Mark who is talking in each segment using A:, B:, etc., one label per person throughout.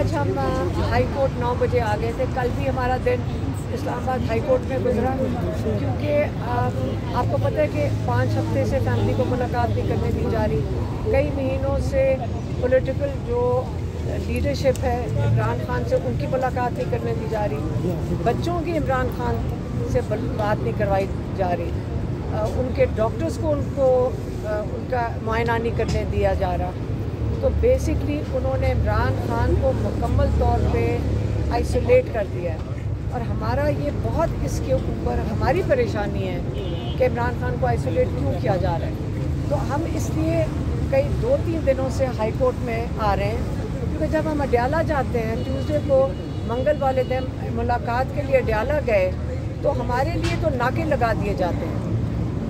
A: आज हम high court 9 बजे आ गए थे। कल भी हमारा दिन इस्लामाबाद हाई कोर्ट में गुजरा, क्योंकि आपको पता है कि 5 हफ्ते से फैमिली को मुलाकात नहीं करने दी जा रही। कई महीनों से पॉलिटिकल जो लीडरशिप है इमरान खान से, उनकी मुलाकात नहीं करने दी जा रही। बच्चों की इमरान खान से बात नहीं करवाई जा रही। उनके डॉक्टर्स को उनका मुआयना नहीं करने दिया जा रहा। तो बेसिकली उन्होंने इमरान खान को मुकम्मल तौर पे आइसोलेट कर दिया है। और हमारा ये बहुत इसके ऊपर हमारी परेशानी है कि इमरान खान को आइसोलेट क्यों किया जा रहा है। तो हम इसलिए कई 2-3 दिनों से हाई कोर्ट में आ रहे हैं, क्योंकि जब हम अडयाला जाते हैं, ट्यूसडे को मंगल वाले दिन मुलाकात के लिए अडयाला गए, तो हमारे लिए तो नाके लगा दिए जाते हैं।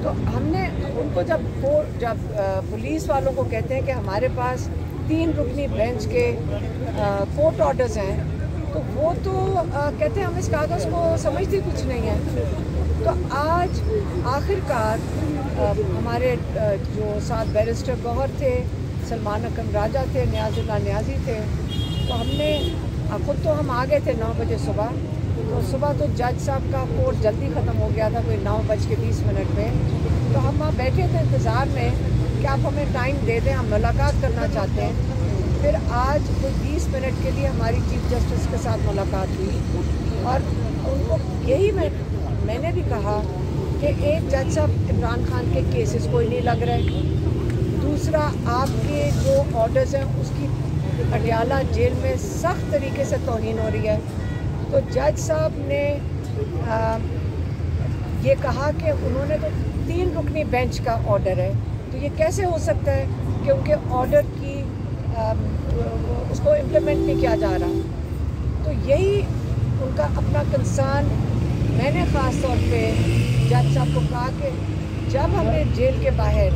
A: तो हमने उनको जब पुलिस वालों को कहते हैं कि हमारे पास 3 रुकनी बेंच के कोर्ट ऑर्डर्स हैं, तो वो तो कहते हैं हम इस कागज़ को समझते कुछ नहीं है। तो आज आखिरकार हमारे जो साथ बैरिस्टर गौहर थे, सलमान अकरम राजा थे, नियाजुल्लाह नियाजी थे, तो हमने खुद तो हम आ गए थे 9 बजे सुबह। तो सुबह तो जज साहब का कोर्ट जल्दी ख़त्म हो गया था, कोई 9:20 पे। तो हम वहाँ बैठे थे इंतज़ार में कि आप हमें टाइम दे दें, हम मुलाकात करना चाहते हैं। फिर आज कोई 20 मिनट के लिए हमारी चीफ जस्टिस के साथ मुलाकात हुई, और उनको यही मैंने भी कहा कि एक जज साहब इमरान खान के केसेस कोई नहीं लग रहे, दूसरा आपके जो ऑर्डर्स हैं उसकी अडयाला जेल में सख्त तरीके से तौहीन हो रही है। तो जज साहब ने ये कहा कि उन्होंने तो 3 रुकनी बेंच का ऑर्डर है, तो ये कैसे हो सकता है कि उनके ऑर्डर की उसको इम्प्लीमेंट नहीं किया जा रहा। तो यही उनका अपना कंसर्न। मैंने ख़ास तौर पे जज साहब को कहा कि जब हमें जेल के बाहर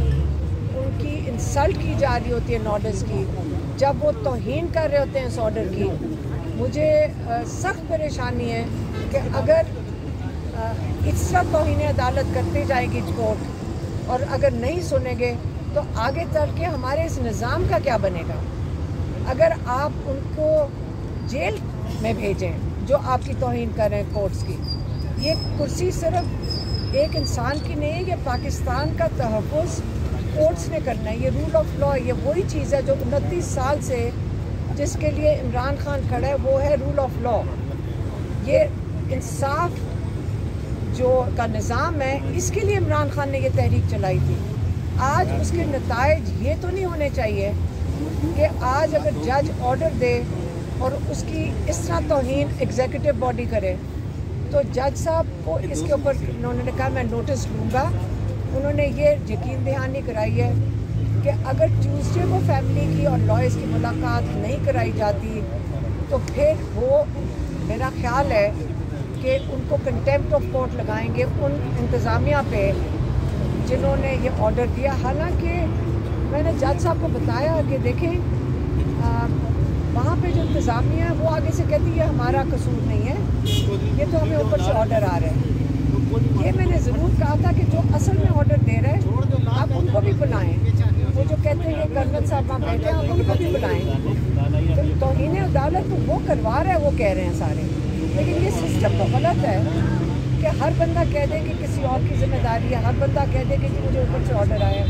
A: उनकी इंसल्ट की जा रही होती है ऑर्डर्स की, जब वो तौहीन कर रहे होते हैं इस ऑर्डर की, मुझे सख्त परेशानी है कि अगर इस तरह तौहीन अदालत करते जाएगी कोर्ट, और अगर नहीं सुनेंगे तो आगे चल के हमारे इस निज़ाम का क्या बनेगा। अगर आप उनको जेल में भेजें जो आपकी तौहीन कर रहे हैं कोर्ट्स की, ये कुर्सी सिर्फ एक इंसान की नहीं है, ये पाकिस्तान का तहफ़्फ़ुज़ कोर्ट्स ने करना है। ये रूल ऑफ लॉ, ये वही चीज़ है जो 29 साल से जिसके लिए इमरान खान खड़ा है, वो है रूल ऑफ लॉ। ये इंसाफ जो का निज़ाम है, इसके लिए इमरान खान ने ये तहरीक चलाई थी। आज उसके नताइज ये तो नहीं होने चाहिए कि आज अगर जज ऑर्डर दे और उसकी इस तरह तौहीन एग्जीक्यूटिव बॉडी करे, तो जज साहब को इसके ऊपर उन्होंने कहा मैं नोटिस लूँगा। उन्होंने ये यकीन दहानी कराई है कि अगर ट्यूसडे को फैमिली की और लॉयर्स की मुलाकात नहीं कराई जाती, तो फिर वो मेरा ख्याल है कि उनको कंटेम्प्ट ऑफ कोर्ट लगाएंगे उन इंतज़ामिया पे जिन्होंने ये ऑर्डर दिया। हालांकि मैंने जज साहब को बताया कि देखें, वहाँ पे जो इंतज़ामिया है वो आगे से कहती है हमारा कसूर नहीं है, ये तो हमें ऊपर से ऑर्डर आ रहे हैं। ये मैंने ज़रूर कहा था कि जो असल में ऑर्डर दे रहे हैं आप उनको भी बुलाएं। वो जो कहते हैं ये कर्नल साहब वहाँ बैठे हैं, आप उनको भी बुलाएं। तो तौहीन अदालत तो वो करवा रहे हैं, वो कह रहे हैं सारे, लेकिन ये सिस्टम तो गलत है कि हर बंदा कह दे कि किसी और की जिम्मेदारी है, हर बंदा कह दे कि मुझे ऊपर से ऑर्डर आया।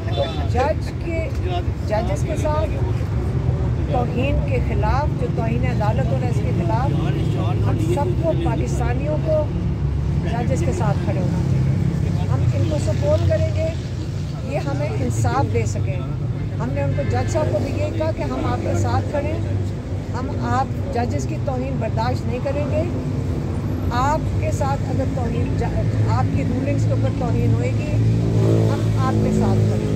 A: तो जजेस के साथ तौहीन के ख़िलाफ़, जो तौहीन अदालत हो रहा है इसके ख़िलाफ़ हम सबको, पाकिस्तानियों को जजेस के साथ खड़े होना चाहिए। हम इनको सपोर्ट करेंगे, ये हमें इंसाफ दे सकें। हमने उनको जज साहब को भी यही कहा कि हम आपके साथ खड़े, हम आप जजेस की तौहीन बर्दाश्त नहीं करेंगे। आपके साथ अगर तौहीन, आपकी रूलिंग्स के ऊपर तौहीन होएगी, हम आपके साथ खड़े,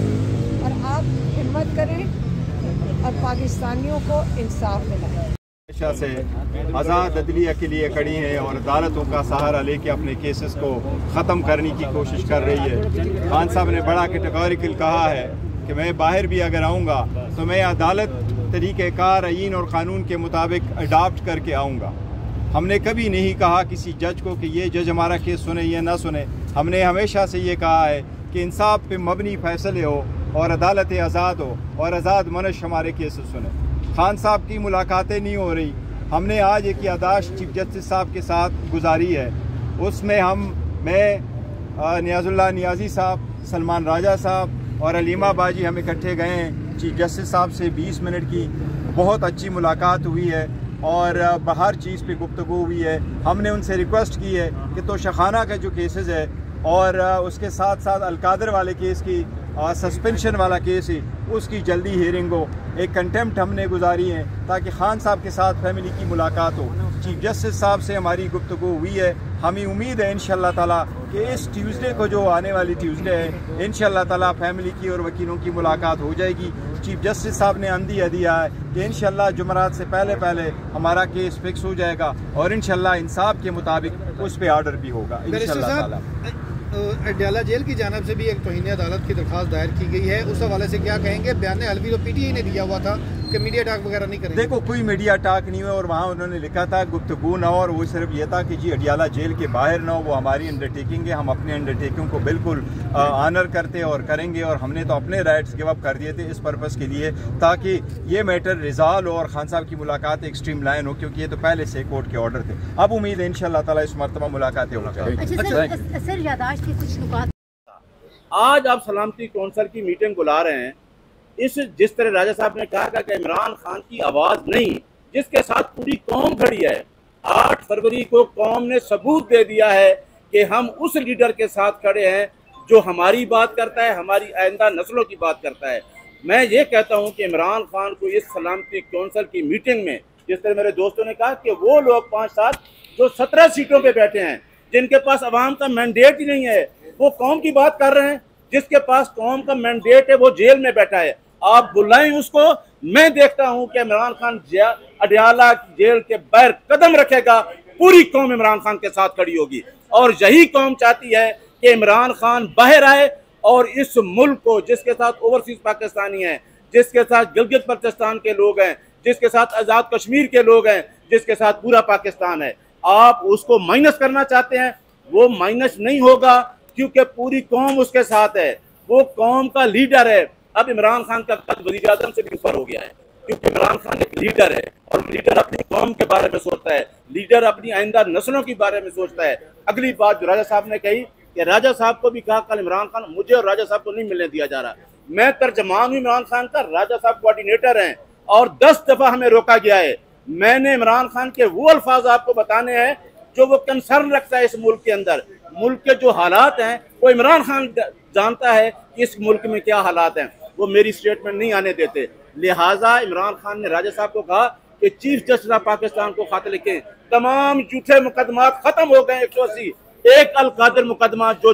A: और आप हिम्मत करें और पाकिस्तानियों को इंसाफ दिलाएं।
B: हमेशा से आज़ाद अदलिया के लिए खड़ी हैं और अदालतों का सहारा लेके अपने केसेस को ख़त्म करने की कोशिश कर रही है। खान साहब ने बड़ा कैटेगोरिकल कहा है कि मैं बाहर भी अगर आऊँगा तो मैं अदालत तरीक़ेकार, आईन और क़ानून के मुताबिक अडाप्ट करके आऊँगा। हमने कभी नहीं कहा किसी जज को कि ये जज हमारा केस सुने या ना सुने। हमने हमेशा से ये कहा है कि इंसाफ पे मबनी फ़ैसले हो और अदालतें आज़ाद हो और आज़ाद मनश हमारे केसेस सुने। खान साहब की मुलाकातें नहीं हो रही। हमने आज एक यादाश्त चीफ जस्टिस साहब के साथ गुजारी है, उसमें मैं नियाज़ुल्लाह नियाज़ी साहब, सलमान राजा साहब और अलीमा बाजी हम इकट्ठे गए हैं। चीफ जस्टिस साहब से 20 मिनट की बहुत अच्छी मुलाकात हुई है और हर चीज़ पे गुफ्तगू हुई है। हमने उनसे रिक्वेस्ट की है कि तोशाखाना का जो केसेस है और उसके साथ साथ अलकादर वाले केस की सस्पेंशन वाला केस है उसकी जल्दी हियरिंग हो। एक कंटेम्प्ट हमने गुजारी है ताकि खान साहब के साथ फैमिली की मुलाकात हो। चीफ जस्टिस साहब से हमारी गुफ्तगू हुई है। हमें उम्मीद है इंशाअल्लाह ताला कि इस ट्यूसडे को जो आने वाली ट्यूसडे है इंशाअल्लाह ताला फैमिली की और वकीलों की मुलाकात हो जाएगी। चीफ जस्टिस साहब ने अंदिया दिया है कि इंशाअल्लाह जुमरात से पहले हमारा केस फिक्स हो जाएगा और इंशाअल्लाह इंसाफ के मुताबिक उस पर ऑर्डर भी होगा इंशाअल्लाह ताला।
C: अडयाला जेल की जानिब से भी एक तौहीन अदालत की दरख्वास्त दायर की गई है, उस हवाले से क्या कहेंगे? बयान अलवी तो पीटीआई ने दिया हुआ था कि मीडिया टाक वगैरह नहीं करेंगे।
B: देखो, कोई मीडिया टाक नहीं हुआ और वहाँ उन्होंने लिखा था गुफ्तगू ना हो, और वो सिर्फ ये था कि जी अडयाला जेल के बाहर ना हो। वो हमारी अंडरटेकिंग है, हम अपने अंडरटेकिंग को बिल्कुल ऑनर करते और करेंगे और हमने तो अपने राइट्स गिव अप कर दिए थे इस पर्पज़ के लिए ताकि ये मैटर रिजॉल्व हो और खान साहब की मुलाकात एक स्ट्रीम लाइन हो, क्योंकि ये तो पहले से कोर्ट के ऑर्डर थे। अब उम्मीद है इंशाअल्लाह ताला इस मरतबा मुलाकातें हो जाएगी।
D: आज आप सलामती कौंसिल की मीटिंग बुला रहे हैं, जिस तरह राजा साहब ने कहा कि इमरान खान की आवाज़ नहीं, जिसके साथ पूरी कौम खड़ी है। 8 फरवरी को कौम ने सबूत दे दिया है कि हम उस लीडर के साथ खड़े हैं जो हमारी बात करता है, हमारी आइंदा नस्लों की बात करता है। मैं ये कहता हूँ कि इमरान खान को इस सलामती कौंसिल की मीटिंग में, जिस तरह मेरे दोस्तों ने कहा कि वो लोग 5-7 जो 17 सीटों पर बैठे हैं, जिनके पास अवाम का मैंडेट ही नहीं है, वो कौम की बात कर रहे हैं। जिसके पास कौम का मैंडेट है वो जेल में बैठा है, आप बुलाएं उसको। मैं देखता हूं कि इमरान खान अडयाला जेल के बाहर कदम रखेगा, पूरी कौम इमरान खान के साथ खड़ी होगी और यही कौम चाहती है कि इमरान खान बाहर आए और इस मुल्क को, जिसके साथ ओवरसीज पाकिस्तानी हैं, जिसके साथ गिलगित बल्तिस्तान के लोग हैं, जिसके साथ आज़ाद कश्मीर के लोग हैं, जिसके साथ पूरा पाकिस्तान है, आप उसको माइनस करना चाहते हैं, वो माइनस नहीं होगा क्योंकि पूरी कौम उसके साथ है, वो कौम का लीडर है। अब इमरान खान का कद वज़ीर आज़म से भी ऊपर हो गया है क्योंकि इमरान खान एक लीडर है और लीडर अपनी कौम के बारे में सोचता है, लीडर अपनी आइंदा नस्लों के बारे में सोचता है। अगली बात जो राजा साहब ने कही कि राजा साहब को भी कहा कल इमरान खान, मुझे और राजा साहब को नहीं मिलने दिया जा रहा। मैं तर्जमान हूँ इमरान खान का, राजा साहब कोऑर्डिनेटर हैं और 10 दफ़ा हमें रोका गया है। मैंने इमरान खान के वो अल्फाज आपको बताने हैं जो वो कंसर्न रखता है इस मुल्क के अंदर। मुल्क के जो हालात हैं वो इमरान खान जानता है कि इस मुल्क में क्या हालात हैं, वो मेरी स्टेटमेंट नहीं आने देते। लिहाजा इमरान खान ने राजा साहब को कहा कि चीफ जस्टिस ऑफ पाकिस्तान को खत लिखें, तमाम झूठे मुकदमा खत्म हो गए। 180 एक अलकादर मुकदमा जो